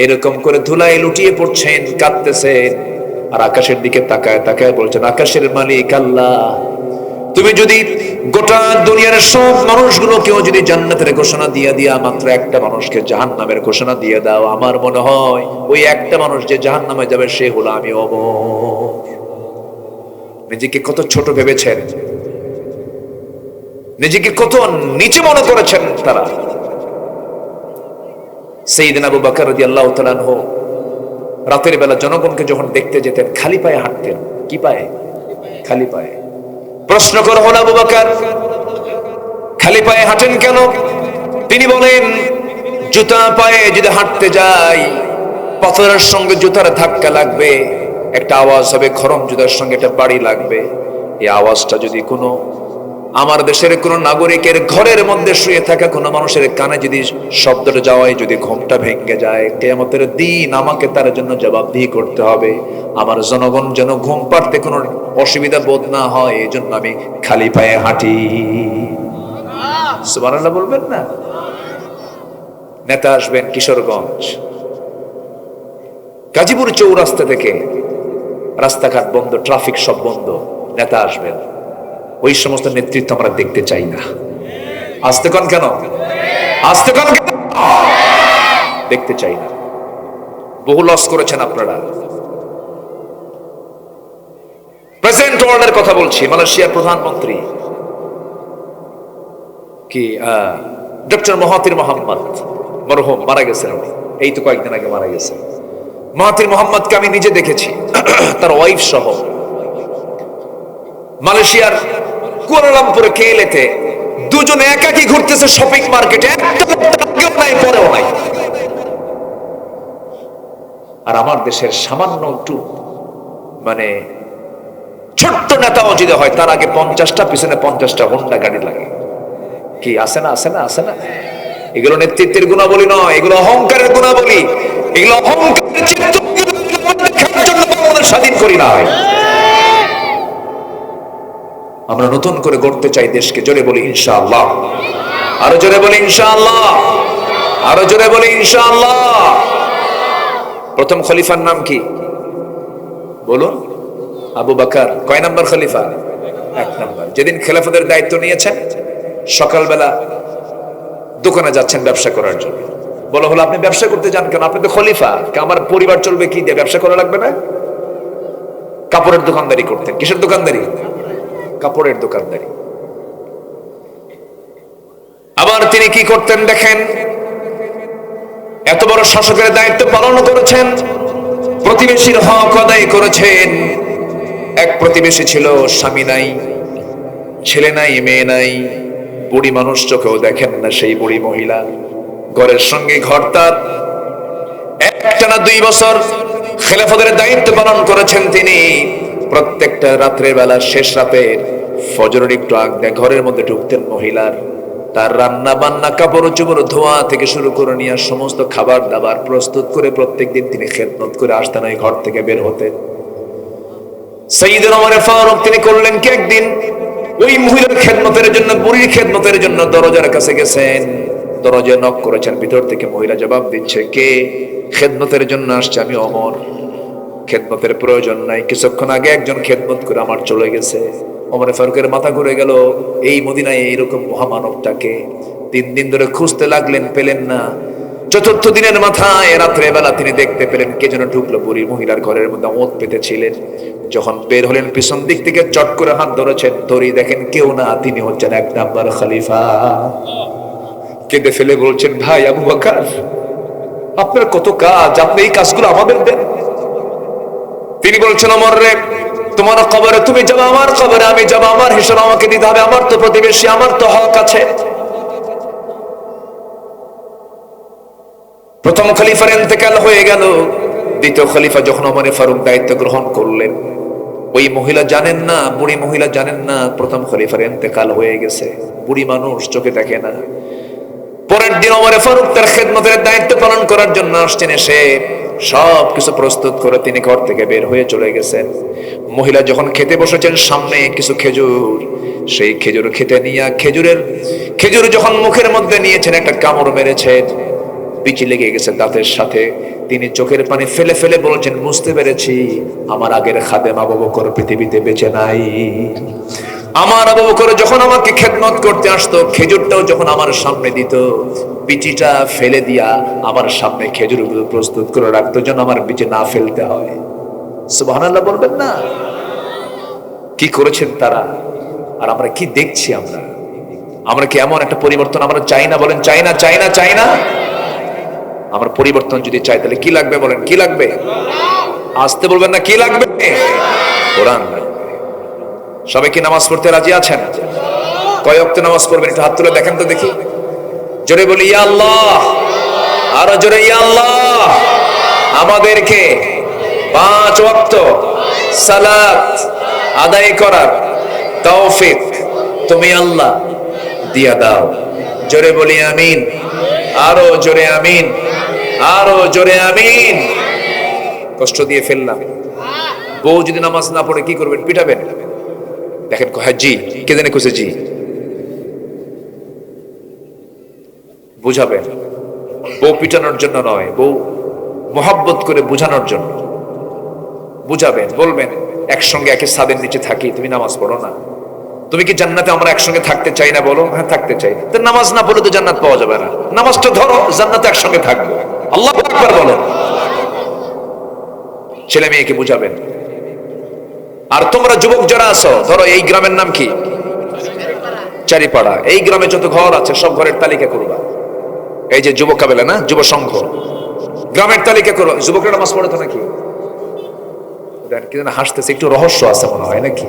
A: এরকম করে ধুলায় লুটিয়ে পড়ছেন, কাঁদতেছেন, আর আকাশের দিকে তাকায় তাকায় বলছেন আকাশের মালিক আল্লাহ, তুমি যদি গোটা দুনিয়ার সব মানুষগুলোকেও যদি জান্নাতের ঘোষণা দিয়ে দিয়া মাত্র একটা মানুষকে জাহান্নামের ঘোষণা দিয়ে দাও, আমার মনে হয় ওই একটা মানুষ যে জাহান্নামে যাবে সে হলো আমি ওমর। নিজেকে কত ছোট ভেবেছেন, নিজেকে কত নিচে মনে করেছেন তারা। সাইয়েদনা আবু বকর রাদিয়াল্লাহু তাআলা আনহু রাতের বেলা জনগণকে যখন দেখতে যেতেন খালি পায়ে হাঁটতেন। কি পায়ে? খালি পায়ে। প্রশ্ন করা হলো আবু বকর খালি পায়ে হাঁটেন কেন? তিনি বলেন জুতা পায়ে যদি হাঁটতে যাই পাথরের সঙ্গে জুতার ধাক্কা লাগবে, একটা আওয়াজ হবে, খরম জুতার সঙ্গে একটা বাড়ি লাগবে। এই আওয়াজটা যদি কোনো আমার দেশের কোন নাগরিকের ঘরের মধ্যে শুয়ে থাকা কোন মানুষের কানে যদি শব্দটা যাওয়ায় যদি ঘুমটা ভেঙে যায়, কিয়ামতের দিন আমাকে তার জন্য জবাবদিহি করতে হবে। আমার জনগণ যেন ঘুম পাড়তে কোনো অসুবিধা বোধ না হয়, এই জন্য আমি খালি পায়ে হাঁটি। সুবহানাল্লাহ বলবেন না? নেতা আসবেন কিশোরগঞ্জ, গাজীপুর চৌরাস্তা থেকে রাস্তাঘাট বন্ধ, ট্রাফিক সব বন্ধ, নেতা আসবেন। ওই সমস্ত নেতৃত্ব আমরা দেখতে চাই না। আসতে কন কেন? আসতে কন কেন? দেখতে চাই না। বহু লস করেছেন আপনারা। প্রেসিডেন্ট ওয়ার্ল্ডের কথা বলছি, মালয়েশিয়ার প্রধানমন্ত্রী কি ডক্টর মহাতির মোহাম্মদ মরহুম মারা গেছেন। এই তো কয়েকদিন আগে মারা গেছেন। মহাতির মোহাম্মদকে আমি নিজে দেখেছি, তার ওয়াইফ সহ মালয়েশিয়ার কুয়ালালামপুরে কেএলএতে দুজনে একাকি ঘুরতেছে শপিং মার্কেটে, একটা নাই পরেও নাই। আর আমার দেশের সামান্য একটু মানে ছোট্ট নেতাও যদি হয় তার আগে 50টা পিছনে 50টা হোন্ডা গাড়ি লাগে। কি আছে না, আছে না, আছে না? এগুলো নেতৃত্বের গুণাবলী নয়, এগুলো অহংকারের গুণাবলী। এগুলো অহংকারের চিত্ত স্বাধীন করি নাই। আমরা নতুন করে গড়তে চাই দেশকে। জোরে বলি ইনশাআল্লাহ, আরো জোরে বলি ইনশাআল্লাহ, আরো জোরে বলি ইনশাআল্লাহ। প্রথম খলিফার নাম কি বলুন? আবু বকর। কয় নাম্বার খলিফা? 1 নাম্বার। যেদিন খেলাফতের দায়িত্ব নিয়েছেন সকালবেলা দোকানে যাচ্ছেন ব্যবসা করার জন্য। বলা হলো আপনি ব্যবসা করতে যান কেন? আপনি তো খলিফা। আমার পরিবার চলবে কি দিয়ে? ব্যবসা করা লাগবে না? কাপড়ের দোকানদারি করতেন। কিসের দোকানদারি? কাপড়ের দোকানদারি। আবার তিনি কি করতেন দেখেন, এত বড় শাসকের দায়িত্ব পালন করেছেন, প্রতিবেশীর হক আদায় করেছেন। এক প্রতিবেশী ছিল, স্বামী নাই, ছেলে নাই, মেয়ে নাই, বুড়ি মানুষ, চোখেও দেখেন না সেই বুড়ি মহিলা। ঘরের সঙ্গে ঘর তার। একটানা 2 বছর খেলাফতের দায়িত্ব পালন করেছেন তিনি। প্রত্যেকটা রাত্রের বেলা, শেষ রাতের ফজরের একটু আগ দিয়ে ঘরের মধ্যে ঢুকতেন মহিলার। তার রান্না বান্না, কাপড় চোপড় ধোয়া থেকে শুরু করে নিয়ে সমস্ত খাবার দাবার প্রস্তুত করে প্রত্যেকদিন তিনি খেদমত করে আসতেন, ওই ঘর থেকে বের হতেন। সাইয়েদনা ওমর ফারুক তিনি করলেন কি, একদিন ওই মহিলার খেদমতের জন্য, বুড়ির খেদমতের জন্য দরজার কাছে গেছেন। দরজায় নক করেছেন, ভিতর থেকে মহিলা জবাব দিচ্ছে, কে? খেদমতের জন্য আসছে, আমি ওমর। খেদমতের প্রয়োজন নাই, কিছুক্ষণ আগে একজন খেদমত করে আমার চলে গেছে। ওমর ফারুকের মাথা ঘুরে গেল, এই মদিনায় এইরকম মহামানবটাকে 3 দিন ধরে খুঁজতে লাগলেন, পেলেন না। 4র্থ দিনের মাথায় রাত্রে বেলা তিনি দেখতে পেলেন কে যেন ঢুকলো বুড়ি মহিলার ঘরের মধ্যে, ওঁত পেতেছিলেন। যখন বের হলেন পিছন দিক থেকে চট করে হাত ধরেছেন, ধরি দেখেন কেউ না, তিনি হচ্ছেন 1 নাম্বার খলিফা। কেঁদে ফেলে বলছেন, ভাই আবু বকর, আপনার কত কাজ, আপনি এই কাজগুলো আমাদের দেন। তিনি বলছেন, ওমর রে, তোমার কবরে তুমি যাবে, আমার কবরে আমি যাব, আমার হিসাব আমাকে দিতে হবে, আমার তো প্রতিবেশী, আমার তো হক আছে। প্রথম খলিফার ইন্তেকাল হয়ে গেল। দ্বিতীয় খলিফা যখন ওমর ফারুক দায়িত্ব গ্রহণ করলেন, ওই মহিলা জানেন না, বুড়ি মহিলা জানেন না প্রথম খলিফার ইন্তেকাল হয়ে গেছে। বুড়ি মানুষ, চোখে দেখে না। পরের দিন ওমর ফারুক তার খেদমতের দায়িত্ব পালন করার জন্য আসছেন। এসে সব কিছু প্রস্তুত করে তিনি ঘর থেকে বের হয়ে চলে গেছেন। মহিলা যখন খেতে বসেছেন, সামনে কিছু খেজুর, সেই খেজুর খেতে নিয়ে খেজুর যখন মুখের মধ্যে নিয়েছেন, একটা কামড় মেরেছেন, বিচি লেগে গেছে দাঁতের সাথে। তিনি চোখের পানি ফেলে ফেলে বলছেন, বুঝতে পেরেছি আমার আগের খাদেম আবু বকর পৃথিবীতে বেঁচে নাই। আমার আবু বকর যখন আমাকে খেদমত করতে আসতো, খেজুরটাও যখন আমার সামনে দিত, বিচিটা ফেলে দিয়া আমার সামনে খেজুর প্রস্তুত করে রাখতো, যেন আমার বিচি না ফেলতে হয়। সুবহানাল্লাহ বলবেন না? কি করেছেন তারা, আর আমরা কি দেখছি? আমরা কি এমন একটা পরিবর্তন আমরা চাই না? বলেন চাই না, চাই না, চাই না? আমার পরিবর্তন যদি চাই তাহলে কি লাগবে বলেন? কি লাগবে? আসতে বলবেন না, কি লাগবে? কোরআন। সবাই কি নামাজ পড়তে রাজি আছেন? কয় ওয়াক্ত নামাজ পড়বেন একটু হাত তুলে দেখেন তো দেখি। জোরে বলি ইয়া আল্লাহ, আরো জোরে ইয়া আল্লাহ। আমাদেরকে 5 ওয়াক্ত সালাত আদায় করার তৌফিক তুমি আল্লাহ দিয়া দাও। জোরে বলি আমিন, আরো জোরে আমিন, আরো জোরে আমিন। কষ্ট দিয়ে ফেললাম। বউ যদি নামাজ না পড়ে কি করবেন? পিটাবেন? দেখেন হ্যাঁ জি, কে জানে কুছে জি, বুঝাবেন। বউ পিটানোর জন্য নয়, বউ মোহাব্বত করে বুঝানোর জন্য বুঝাবেন। বলবেন একসঙ্গে একই ছাদের নিচে থাকি, তুমি নামাজ পড়ো না। তুমি কি জান্নাতে আমরা একসঙ্গে থাকতে চাই না? বলো হ্যাঁ থাকতে চাই। তো নামাজ না পড়লে তো জান্নাত পাওয়া যাবে না। নামাজটা ধরো, জান্নাতে একসঙ্গে থাকবো। আল্লাহু আকবার বলো। ছেলে মেয়েকে বুঝাবেন। আর তোমরা যুবক যারা আছো, ধরো এই গ্রামের নাম কি? চারিপাড়া। এই গ্রামে যত ঘর আছে সব ঘরের তালিকা করবা। এই যে যুবক কাবেলা না, যুব সংঘ, গ্রামের তালিকা করো। যুবকরা নামাজ পড়ে তো নাকি? কি যেন হাসতেছে, একটু রহস্য আছে মনে হয় নাকি?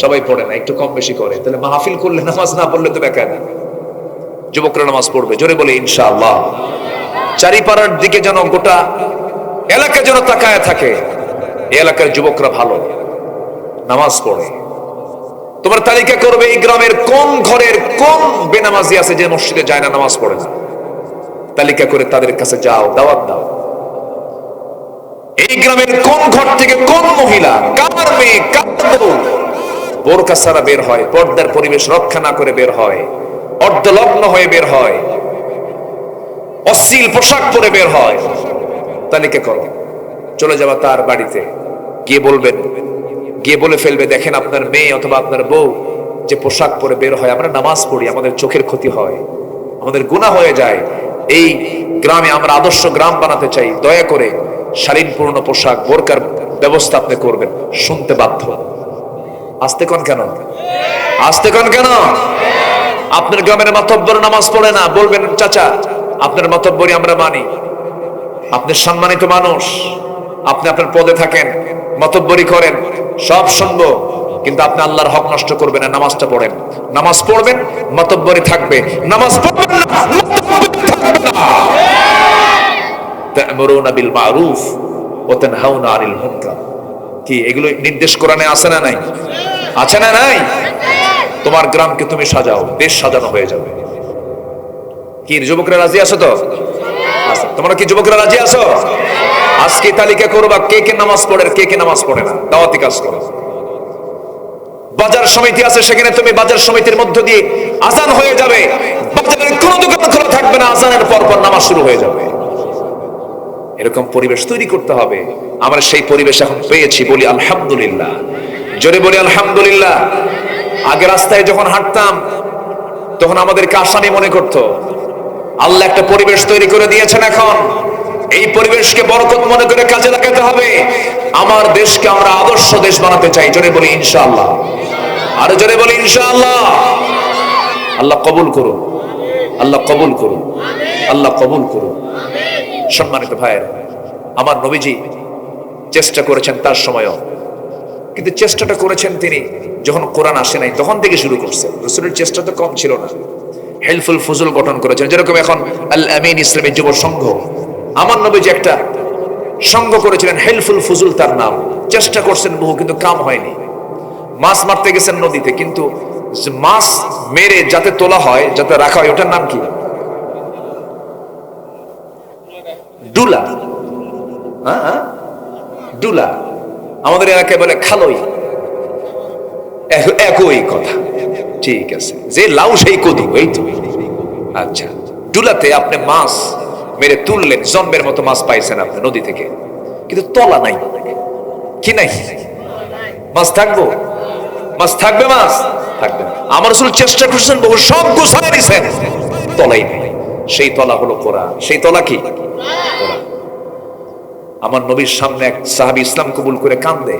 A: সবাই পড়ে না, একটু কম বেশি করে। তাহলে মাহফিল করলে নামাজ না পড়লে তো বেকার। যুবকরা নামাজ পড়বে, জোরে বলে ইনশাআল্লাহ। চারিপাড়ার দিকে যেন গোটা এলাকা যেন তাকায় থাকে, এই এলাকার যুবকরা ভালো। নামাজ পড়ে। তোমার তালিকা করবে এই গ্রামের কোন ঘরের কোন বেনামাজি আছে যে মসজিদে যায় না, নামাজ পড়ে না। তালিকা করে তাদের কাছে যাও, দাওয়াত দাও। এই গ্রামের কোন ঘর থেকে কোন মহিলা, কার মেয়ে, কার বউ বোরকা ছাড়া বের হয়, পর্দার পরিবেশ রক্ষা না করে বের হয়, অর্ধলগ্ন হয়ে বের হয়, অশ্লীল পোশাক পরে বের হয়। তালিকা করো, চলে যাবা তার বাড়িতে, গিয়ে বলবেন, গিয়ে বলে ফেলবে, দেখেন আপনার মেয়ে অথবা আপনার বউ যে পোশাক পরে বের হয়, আমরা নামাজ পড়ি, আমাদের চোখের ক্ষতি হয়, আমাদের গুনাহ হয়ে যায়। এই গ্রামে আমরা আদর্শ গ্রাম বানাতে চাই, দয়া করে শালীনপূর্ণ পোশাক, বোরকার ব্যবস্থা আপনি করবেন। শুনতে বাধ্য। আসতে কোন কেন, আসতে কোন কেন? আপনার গ্রামের মাতব্বর নামাজ পড়ে না, বলবেন চাচা আপনার মাতব্বরই আমরা মানি, আপনি সম্মানিত মানুষ, আপনি আপনার পদে থাকেন, মাতব্বরি করেন, সব শুনবো, কিন্তু আপনি আল্লাহর হক নষ্ট করবেন না। নামাজটা পড়েন, নামাজ পড়বেন, মাতব্বরি থাকবে, নামাজ পড়বেন না, মাতব্বরি থাকবে না। তা'মুরুনা বিল মারুফ ওয়া তানহাউনা আনিল মুনকার। কি এগুলো নির্দেশ কোরআনে আছে না নাই? আছে না নাই? তোমার গ্রামকে তুমি সাজাও, দেশ সাজানো হয়ে যাবে। কি যুবকরা রাজি আছো তো? তোমরা কি যুবকরা রাজি আছো? আজকে তালিকা করবা কে কে নামাজ পড়ে, কে কে নামাজ পড়ে না, দাওয়াতি কাজ করো। বাজার সমিতি আছে, সেখানে তুমি বাজার সমিতির মধ্য দিয়ে আজান হয়ে যাবে, বাজারের কোনো দোকান খোলা থাকবে না, আজানের পর পর নামাজ শুরু হয়ে যাবে। এরকম পরিবেশ তৈরি করতে হবে। আমরা সেই পরিবেশ এখন পেয়েছি, বলি আলহামদুলিল্লাহ, জোরে বলি আলহামদুলিল্লাহ। আগে রাস্তায় যখন হাঁটতাম তখন আমাদেরকে আসামি মনে করতো, আল্লাহ একটা পরিবেশ তৈরি করে দিয়েছেন, এখন এই পরিবেশকে বরকত মনে করে কাজে লাগাতে হবে। আমার দেশকে আমরা আদর্শ দেশ বানাতে চাই, জোরে বলি ইনশাআল্লাহ, আরো জোরে বলি ইনশাআল্লাহ। আল্লাহ কবুল করুন, আল্লাহ কবুল করুন, আল্লাহ কবুল করুন। সম্মানিত ভাইয়েরা, আমার নবীজি চেষ্টা করেছেন তার সময়ও, কিন্তু চেষ্টাটা করেছেন তিনি যখন কোরআন আসে নাই তখন থেকে শুরু করছেন। রাসূলের চেষ্টা তো কম ছিল না। হেল্পফুল ফুজুল গঠন করেছেন, যেরকম এখন আল আমিন ইসলামী যুব সংঘ। আমার নবীজি একটা সংঘ করেছিলেন, হেল্পফুল ফুজুল তার নাম। চেষ্টা করছেন বহু, কিন্তু কাম হয়নি। মাছ মারতে গেছেন নদীতে, কিন্তু মাছ মেরে যাতে তোলা হয়, যাতে রাখা হয়, ওটার নাম কি? ডুলা। হ্যাঁ, ডুলা। আমাদের এলাকায় বলে খালই, একই কথা। ঠিক আছে, যে লাউ সেই কদু, এই তো। আচ্ছা, ডুলাতে আপনি মাছ মেরে তুললেন, জন্মের মতো মাছ পাইছেন আপনি নদী থেকে, কিন্তু তলা নাই। কি নাই? মাছ থাকবো, মাছ থাকবে, মাছ থাকবে। আমার রাসূল চেষ্টা করছেন বহু, সব গুছায় দিয়েছেন, তলাই নেই। সেই তলা হলো কোরআন। সেই তলা কি? কোরআন। আমার নবীর সামনে এক সাহাবী ইসলাম কবুল করে কান্দে।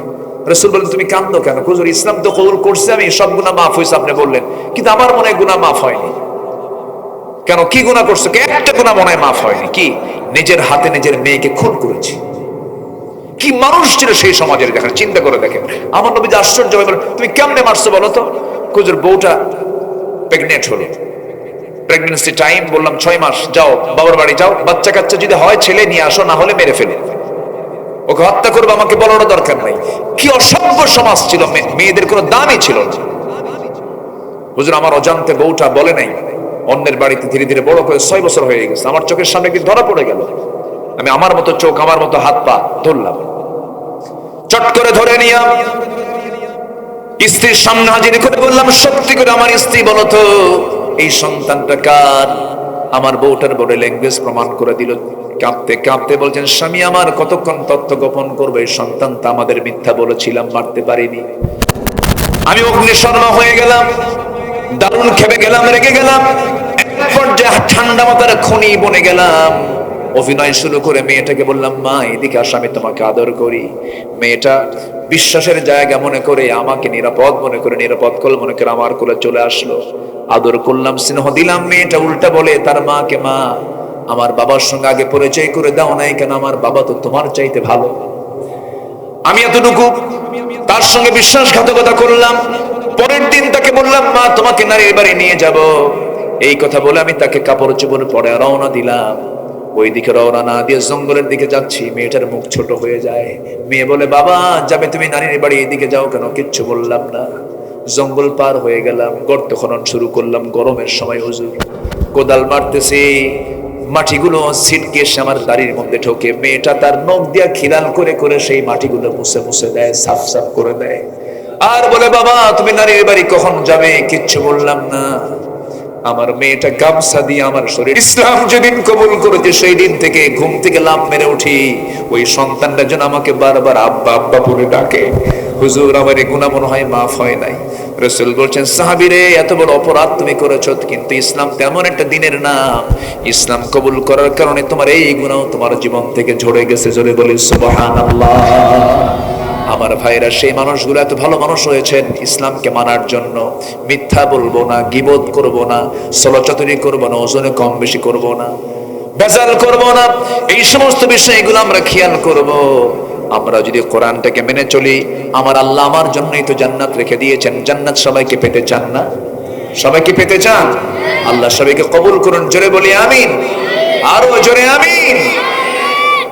A: রাসূল বলেন, তুমি কান্দো কেন? হুজুর, ইসলাম তো কবুল করছে আমি, সব গুনাহ মাফ হয়েছে আপনি বললেন, কিন্তু আমার মনে হয় গুনাহ মাফ হয়নি। কেন, কি গুনাহ করছো? একটা গুনাহ মনে হয় মাফ হয়নি। কি? নিজের হাতে নিজের মেয়েকে খুন করেছি। কি মানুষ ছিল সেই সমাজের, দেখেন, চিন্তা করে দেখেন। আমার নবী আশ্চর্য হয়ে বলেন, তুমি কেমনে মারছো বলো তো? হুজুর, বউটা প্রেগনেন্ট হলো, প্রেগন্যান্সি টাইম, বললাম 6 মাস, যাও বাবার বাড়ি যাও, বাচ্চা কাচ্চা যদি হয় ছেলে নিয়ে আসো, না হলে মেরে ফেলে, ওকে হত্যা করবে, আমাকে বলার দরকার নাই। কি অসভ্য সমাজ ছিল, মেয়েদের কোনো দামই ছিল না। হুজুর, আমার অজান্তে বউটা বলে নাই, অন্যের বাড়িতে ধীরে ধীরে বড় করে 6 বছর হয়ে গেছে, আমার চোখের সামনে কি ধরা পড়ে গেল। আমি আমার মতো চোখ, আমার মতো হাত পা ধরলাম, চট করে ধরে নিয়ে স্ত্রীর সামনে হাজির করে বললাম, সত্যি করে আমার স্ত্রী বলো তো, এই সন্তানটা কার? আমার বউটার বডি ল্যাঙ্গুয়েজ প্রমাণ করে দিল, কাঁপতে কাঁপতে বলছেন, স্বামী আমার কতক্ষণ তথ্য গোপন করবে, এই সন্তানটা আমাদের মিথ্যা বলেছিলাম, মারতে পারিনি। আমি অগ্নিশর্মা হয়ে গেলাম, দারুণ খেপে গেলাম, রেগে গেলাম, এক পর্যায়ে ঠান্ডা মাথার খনি বনে গেলাম। অভিনয় শুরু করে মেয়েটাকে বললাম, মা এদিকে আসো, আমি তোমাকে আদর করি। মেয়েটা বিশ্বাসের জায়গা মনে করে, আমাকে নিরাপদ মনে করে, নিরাপদ কোল মনে করে আমার কোলে চলে আসলো। আদর করলাম, স্নেহ দিলাম। মেয়েটা উল্টা বলে তার মাকে, মা আমার বাবার সঙ্গে আগে পরিচয় করে দাও নাই কেন? আমার বাবা তো তোমার চাইতে ভালো। আমি এতটুকু তার সঙ্গে বিশ্বাসঘাতকতা করলাম। পরের দিন তাকে বললাম, মা তোমাকে নারীর বাড়ি নিয়ে যাব। এই কথা বলে আমি তাকে কাপড় চোপড় পরে রওনা দিলাম। ওইদিকে রওনা না দিয়ে জঙ্গলের দিকে যাচ্ছি, মেয়েটার মুখ ছোট হয়ে যায়। মেয়ে বলে, বাবা যাবে তুমি নানির বাড়ি, এদিকে যাও কেন? কিচ্ছু বললাম না। জঙ্গল পার হয়ে গেলাম, গর্ত খনন শুরু করলাম। গরমের সময় হুজুর, কোদাল মারতেছি, মাটিগুলো ছিটকে এসে আমার দাড়ির মধ্যে ঢোকে। মেয়েটা তার নখ দিয়া খিলাল করে করে সেই মাটিগুলো মুছে মুছে দেয়, সাফ সাফ করে দেয়। আর বলে, বাবা তুমি নানির বাড়ি কখন যাবে? কিচ্ছু বললাম না। আমার মেয়েটা গামছা দিয়ে আমার শরীর, ইসলাম যেদিন কবুল করেছে সেই দিন থেকে ঘুম থেকে লাফ মেরে উঠি, ওই সন্তানটা যেন আমাকে বারবার আব্বা আব্বা বলে ডাকে। হুজুর, আমার এই গুনাহ মনে হয় মাফ হয় নাই। রাসূল বলছেন, সাহাবীরে এত বড় অপরাধ তুমি করেছো, কিন্তু ইসলাম তেমন একটা দিনের নাম, ইসলাম কবুল করার কারণে তোমার এই গুনাহ তোমার জীবন থেকে ঝরে গেছে। জোরে বলি সুবহানাল্লাহ। আমার ভাইরা, সেই মানুষগুলো এত ভালো মানুষ হয়েছেন ইসলামকে মানার জন্য। মিথ্যা বলবো না, গীবত করব না, ছলচাতুরি করব না, ওজনে কম বেশি করব না, বেজাল করব না, এই সমস্ত বিষয়গুলো আমরা খেয়াল করব। আমরা যদি কোরআনটাকে মেনে চলি, আমার আল্লাহ আমার জন্যই তো জান্নাত রেখে দিয়েছেন। জান্নাত সবাইকে পেতে চান না? সবাইকে পেতে চান? আল্লাহ সবাইকে কবুল করুন। জোরে বলি আমিন, আরো জোরে আমিন।